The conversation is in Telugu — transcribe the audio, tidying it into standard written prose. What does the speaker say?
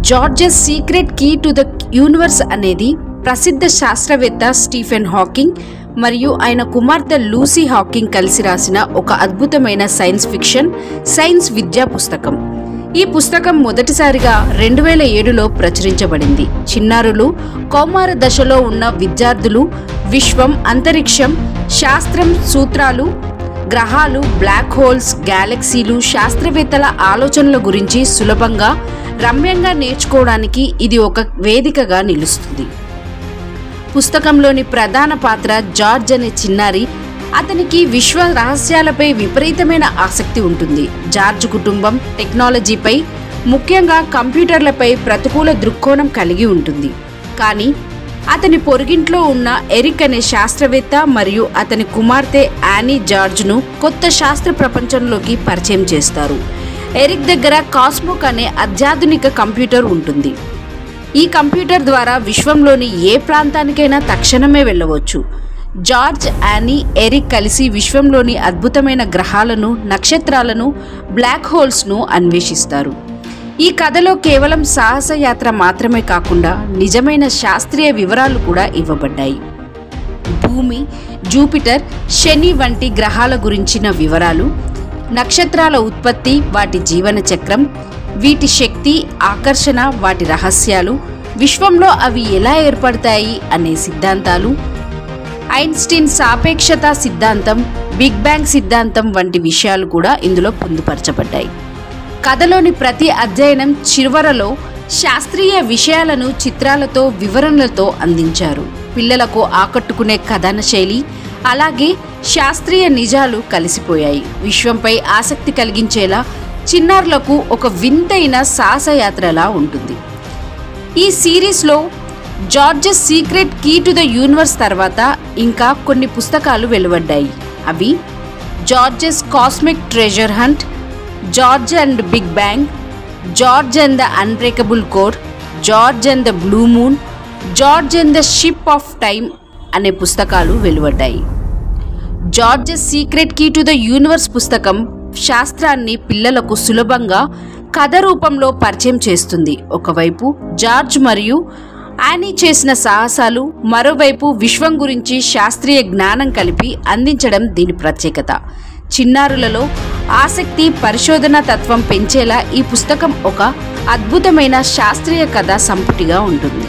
జార్జెస్ secret key to the universe అనేది ప్రసిద్ధ శాస్త్రవేత్త స్టీఫెన్ హాకింగ్ మరియు ఆయన కుమార్తె లూసీ హాకింగ్ కలిసి రాసిన ఒక అద్భుతమైన సైన్స్ విద్యా పుస్తకం. ఈ పుస్తకం మొదటిసారిగా 2007లో ప్రచురించబడింది. చిన్నారులు, కౌమార దశలో ఉన్న విద్యార్థులు విశ్వం, అంతరిక్షం, శాస్త్రం, సూత్రాలు, గ్రహాలు, బ్లాక్ హోల్స్, గ్యాలక్సీలు, శాస్త్రవేత్తల ఆలోచనల గురించి సులభంగా, రమ్యంగా నేర్చుకోవడానికి ఇది ఒక వేదికగా నిలుస్తుంది. పుస్తకంలోని ప్రధాన పాత్ర జార్జ్ అనే చిన్నారి. అతనికి విశ్వ రహస్యాలపై విపరీతమైన ఆసక్తి ఉంటుంది. జార్జ్ కుటుంబం టెక్నాలజీపై, ముఖ్యంగా కంప్యూటర్లపై ప్రతికూల దృక్కోణం కలిగి ఉంటుంది. కానీ అతని పొరుగింట్లో ఉన్న ఎరిక్ అనే శాస్త్రవేత్త మరియు అతని కుమార్తె యానీ జార్జ్ను కొత్త శాస్త్ర ప్రపంచంలోకి పరిచయం చేస్తారు. ఎరిక్ దగ్గర కాస్మోక్ అనే అత్యాధునిక కంప్యూటర్ ఉంటుంది. ఈ కంప్యూటర్ ద్వారా విశ్వంలోని ఏ ప్రాంతానికైనా తక్షణమే వెళ్ళవచ్చు. జార్జ్, యానీ, ఎరిక్ కలిసి విశ్వంలోని అద్భుతమైన గ్రహాలను, నక్షత్రాలను, బ్లాక్ హోల్స్ను అన్వేషిస్తారు. ఈ కథలో కేవలం సాహసయాత్ర మాత్రమే కాకుండా నిజమైన శాస్త్రీయ వివరాలు కూడా ఇవ్వబడ్డాయి. భూమి, జూపిటర్, శని వంటి గ్రహాల గురించిన వివరాలు, నక్షత్రాల ఉత్పత్తి, వాటి జీవన చక్రం, వీటి శక్తి, ఆకర్షణ, వాటి రహస్యాలు, విశ్వంలో అవి ఎలా ఏర్పడతాయి అనే సిద్ధాంతాలు, ఐన్స్టీన్ సాపేక్షత సిద్ధాంతం, బిగ్ బ్యాంగ్ సిద్ధాంతం వంటి విషయాలు కూడా ఇందులో పొందుపరచబడ్డాయి. కథలోని ప్రతి అధ్యయనం చివరలో శాస్త్రీయ విషయాలను చిత్రాలతో, వివరణలతో అందించారు. పిల్లలకు ఆకట్టుకునే కథన శైలి, అలాగే శాస్త్రీయ నిజాలు కలిసిపోయాయి. విశ్వంపై ఆసక్తి కలిగించేలా, చిన్నారులకు ఒక వింతైన సాహసయాత్రలా ఉంటుంది. ఈ సిరీస్లో George's secret key to the universe తర్వాత ఇంకా కొన్ని పుస్తకాలు వెలువడ్డాయి. అవి George's cosmic treasure hunt, George and big bang, George and the unbreakable core, George and the blue moon, George and the ship of time అనే పుస్తకాలు వెలువడ్డాయి. George's secret key to the universe పుస్తకం శాస్త్రాన్ని పిల్లలకు సులభంగా కథ రూపంలో పరిచయం చేస్తుంది. ఒకవైపు జార్జ్ మరియు యానీ చేసిన సాహసాలు, మరోవైపు విశ్వం గురించి శాస్త్రీయ జ్ఞానం కలిపి అందించడం దీని ప్రత్యేకత. చిన్నారులలో ఆసక్తి, పరిశోధన తత్వం పెంచేలా ఈ పుస్తకం ఒక అద్భుతమైన శాస్త్రీయ కథ సంపుటిగా ఉంటుంది.